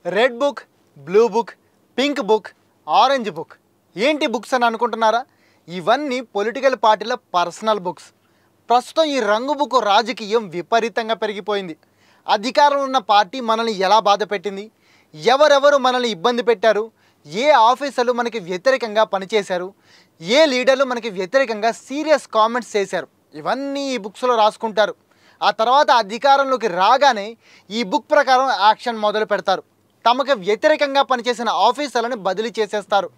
Red book, blue book, pink book, orange book ఏంటి books అని అనుకుంటున్నారా? ఇవన్నీ పొలిటికల్ పార్టీల పర్సనల్ బుక్స్. ప్రస్తుతం ఈ రంగు బుక్ రాజకీయం విపరీతంగా పెరిగిపోయింది. అధికారంలో ఉన్న పార్టీ మనల్ని ఎలా బాధ పెట్టింది, ఎవరెవరు మనల్ని ఇబ్బంది పెట్టారు, ఏ ఆఫీసర్లు మనకి వ్యతిరేకంగా పనిచేశారు, ఏ లీడర్లు మనకి వ్యతిరేకంగా సీరియస్ కామెంట్స్ చేశారు, ఇవన్నీ ఈ బుక్స్లో రాసుకుంటారు. ఆ తర్వాత అధికారంలోకి రాగానే ఈ బుక్ ప్రకారం యాక్షన్ మొదలు పెడతారు. తమకు వ్యతిరేకంగా పనిచేసిన ఆఫీసర్లను బదిలీ చేసేస్తారు.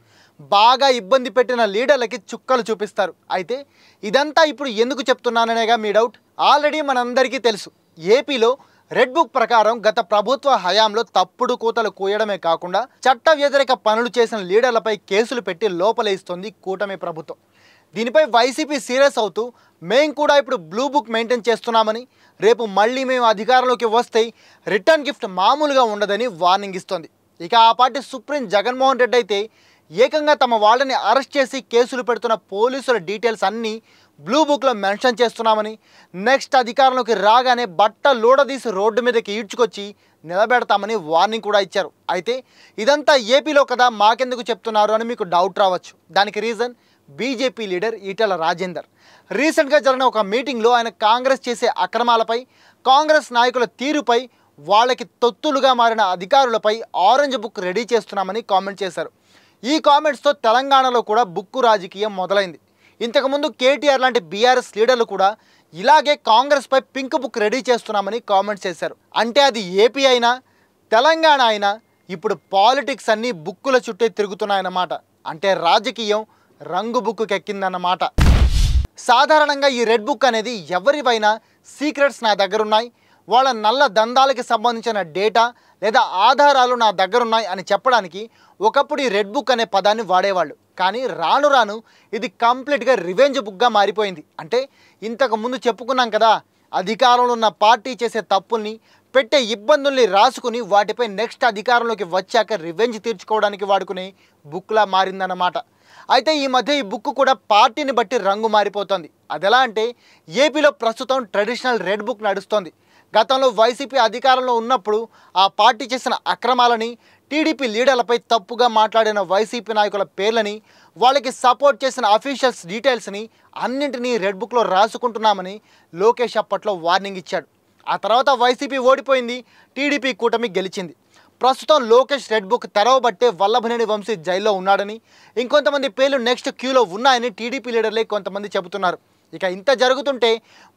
బాగా ఇబ్బంది పెట్టిన లీడర్లకి చుక్కలు చూపిస్తారు. అయితే ఇదంతా ఇప్పుడు ఎందుకు చెప్తున్నాననేగా మీ డౌట్. ఆల్రెడీ మనందరికీ తెలుసు, ఏపీలో రెడ్ బుక్ ప్రకారం గత ప్రభుత్వ హయాంలో తప్పుడు కూతలు కూయడమే కాకుండా చట్ట వ్యతిరేక పనులు చేసిన లీడర్లపై కేసులు పెట్టి లోపలేస్తుంది కూటమి ప్రభుత్వం. దీనిపై వైసీపీ సీరియస్ అవుతూ మేము కూడా ఇప్పుడు బ్లూ బుక్ మెయింటైన్ చేస్తున్నామని, రేపు మళ్ళీ మేము అధికారంలోకి వస్తే రిటర్న్ గిఫ్ట్ మామూలుగా ఉండదని వార్నింగ్ ఇస్తోంది. ఇక ఆ పార్టీ సుప్రీం జగన్మోహన్ రెడ్డి అయితే ఏకంగా తమ వాళ్ళని అరెస్ట్ చేసి కేసులు పెడుతున్న పోలీసుల డీటెయిల్స్ అన్నీ బ్లూ బుక్లో మెన్షన్ చేస్తున్నామని, నెక్స్ట్ అధికారంలోకి రాగానే బట్ట లూడదీసి రోడ్డు మీదకి ఈడ్చుకొచ్చి నిలబెడతామని వార్నింగ్ కూడా ఇచ్చారు. అయితే ఇదంతా ఏపీలో కదా, మాకెందుకు చెప్తున్నారు అని మీకు డౌట్ రావచ్చు. దానికి reason BJP leader Etela Rajender. రీసెంట్గా జరిగిన ఒక మీటింగ్లో ఆయన కాంగ్రెస్ చేసే అక్రమాలపై, కాంగ్రెస్ నాయకుల తీరుపై, వాళ్ళకి తొత్తులుగా మారిన అధికారులపై ఆరెంజ్ బుక్ రెడీ చేస్తున్నామని కామెంట్ చేశారు. ఈ కామెంట్స్తో తెలంగాణలో కూడా బుక్కు రాజకీయం మొదలైంది. ఇంతకుముందు కేటీఆర్ లాంటి బీఆర్ఎస్ లీడర్లు కూడా ఇలాగే కాంగ్రెస్పై పింక్ బుక్ రెడీ చేస్తున్నామని కామెంట్స్ చేశారు. అంటే అది ఏపీ అయినా తెలంగాణ అయినా ఇప్పుడు పాలిటిక్స్ అన్నీ బుక్కుల చుట్టే తిరుగుతున్నాయన్నమాట. అంటే రాజకీయం రంగు బుక్కు ఎక్కిందన్నమాట. సాధారణంగా ఈ రెడ్ బుక్ అనేది ఎవరివైనా సీక్రెట్స్ నా దగ్గరున్నాయి, వాళ్ళ నల్ల దందాలకి సంబంధించిన డేటా లేదా ఆధారాలు నా దగ్గరున్నాయి అని చెప్పడానికి ఒకప్పుడు ఈ రెడ్ బుక్ అనే పదాన్ని వాడేవాళ్ళు. కానీ రాను రాను ఇది కంప్లీట్గా రివెంజ్ బుక్గా మారిపోయింది. అంటే ఇంతకు ముందు చెప్పుకున్నాం కదా, అధికారంలో ఉన్న పార్టీ చేసే తప్పుల్ని, పెట్టే ఇబ్బందుల్ని రాసుకుని వాటిపై నెక్స్ట్ అధికారంలోకి వచ్చాక రివెంజ్ తీర్చుకోవడానికి వాడుకునే బుక్లా మారిందన్నమాట. అయితే ఈ మధ్య ఈ బుక్ కూడా పార్టీని బట్టి రంగు మారిపోతుంది. అదెలా అంటే ఏపీలో ప్రస్తుతం ట్రెడిషనల్ రెడ్ బుక్ నడుస్తోంది. గతంలో వైసీపీ అధికారంలో ఉన్నప్పుడు ఆ పార్టీ చేసిన అక్రమాలని, టీడీపీ లీడర్లపై తప్పుగా మాట్లాడిన వైసీపీ నాయకుల పేర్లని, వాళ్ళకి సపోర్ట్ చేసిన అఫీషియల్స్ డీటెయిల్స్ని అన్నింటినీ రెడ్ బుక్లో రాసుకుంటున్నామని లోకేష్ అప్పట్లో వార్నింగ్ ఇచ్చాడు. ఆ తర్వాత వైసీపీ ఓడిపోయింది, టీడీపీ కూటమి గెలిచింది. ప్రస్తుతం లోకేష్ రెడ్ బుక్ తెరవబట్టే వల్లభనేని వంశీ జైల్లో ఉన్నాడని, ఇంకొంతమంది పేర్లు నెక్స్ట్ క్యూలో ఉన్నాయని టీడీపీ లీడర్లే కొంతమంది చెబుతున్నారు. ఇక ఇంత జరుగుతుంటే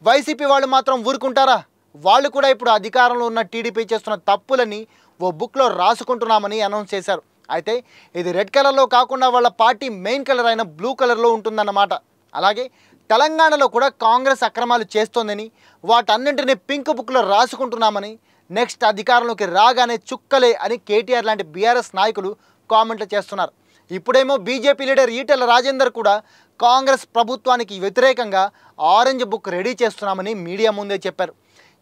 వైసీపీ వాళ్ళు మాత్రం ఊరుకుంటారా? వాళ్ళు కూడా ఇప్పుడు అధికారంలో ఉన్న టీడీపీ చేస్తున్న తప్పులని ఓ బుక్లో రాసుకుంటున్నామని అనౌన్స్ చేశారు. అయితే ఇది రెడ్ కలర్లో కాకుండా వాళ్ళ పార్టీ మెయిన్ కలర్ అయిన బ్లూ కలర్లో ఉంటుందన్నమాట. అలాగే తెలంగాణలో కూడా కాంగ్రెస్ అక్రమాలు చేస్తోందని, వాటన్నింటినీ పింక్ బుక్లో రాసుకుంటున్నామని, నెక్స్ట్ అధికారంలోకి రాగానే చుక్కలే అని కేటీఆర్ లాంటి బీఆర్ఎస్ నాయకులు కామెంట్లు చేస్తున్నారు. ఇప్పుడేమో బీజేపీ లీడర్ ఈటెల రాజేందర్ కూడా కాంగ్రెస్ ప్రభుత్వానికి వ్యతిరేకంగా ఆరెంజ్ బుక్ రెడీ చేస్తున్నామని మీడియా ముందే చెప్పారు.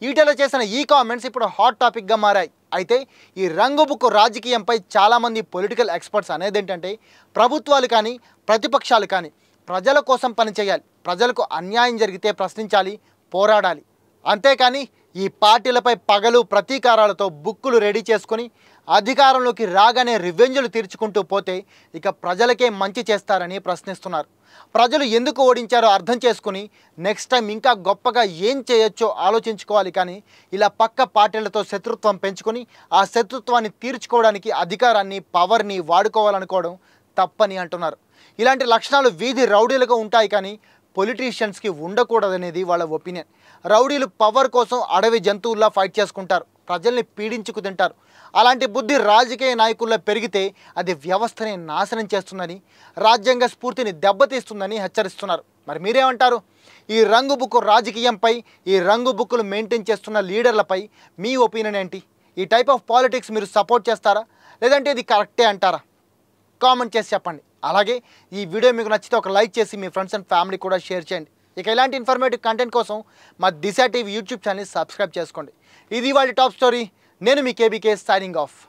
ఈటెల చేసిన ఈ కామెంట్స్ ఇప్పుడు హాట్ టాపిక్గా మారాయి. అయితే ఈ రంగు బుక్ రాజకీయంపై చాలామంది పొలిటికల్ ఎక్స్పర్ట్స్ అనేది ఏంటంటే, ప్రభుత్వాలు కానీ ప్రతిపక్షాలు కానీ ప్రజల కోసం పనిచేయాలి, ప్రజలకు అన్యాయం జరిగితే ప్రశ్నించాలి, పోరాడాలి. అంతేకాని ఈ పార్టీలపై పగలు ప్రతీకారాలతో బుక్కులు రెడీ చేసుకొని అధికారంలోకి రాగానే రివెంజ్లు తీర్చుకుంటూ పోతే ఇక ప్రజలకే మంచి చేస్తారని ప్రశ్నిస్తున్నారు. ప్రజలు ఎందుకు ఓడించారో అర్థం చేసుకుని నెక్స్ట్ టైం ఇంకా గొప్పగా ఏం చేయొచ్చో ఆలోచించుకోవాలి. కానీ ఇలా పక్క పార్టీలతో శత్రుత్వం పెంచుకొని ఆ శత్రుత్వాన్ని తీర్చుకోవడానికి అధికారాన్ని, పవర్ని వాడుకోవాలనుకోవడం తప్పని అంటున్నారు. ఇలాంటి లక్షణాలు వీధి రౌడీలుగా ఉంటాయి కానీ పొలిటీషియన్స్కి ఉండకూడదనేది వాళ్ళ ఒపీనియన్. రౌడీలు పవర్ కోసం అడవి జంతువుల్లా ఫైట్ చేసుకుంటారు, ప్రజల్ని పీడించుకు తింటారు. అలాంటి బుద్ధి రాజకీయ నాయకుల్లో పెరిగితే అది వ్యవస్థని నాశనం చేస్తుందని, రాజ్యాంగ స్ఫూర్తిని దెబ్బతీస్తుందని హెచ్చరిస్తున్నారు. మరి మీరేమంటారు? ఈ రంగు బుక్ రాజకీయంపై, ఈ రంగు బుక్కులు మెయింటైన్ చేస్తున్న లీడర్లపై మీ ఒపీనియన్ ఏంటి? ఈ టైప్ ఆఫ్ పాలిటిక్స్ మీరు సపోర్ట్ చేస్తారా, లేదంటే ఇది కరెక్టే అంటారా? కామెంట్ చేసి చెప్పండి. అలాగే ఈ వీడియో మీకు నచ్చితే ఒక లైక్ చేసి మీ ఫ్రెండ్స్ అండ్ ఫ్యామిలీ కూడా షేర్ చేయండి. ఇక ఇలాంటి ఇన్ఫర్మేటివ్ కంటెంట్ కోసం మా దిశ టీవీ యూట్యూబ్ ఛానల్ సబ్స్క్రైబ్ చేసుకోండి. ఇది వాళ్ళ టాప్ స్టోరీ. నేను మీ కేబీకే సైనింగ్ ఆఫ్.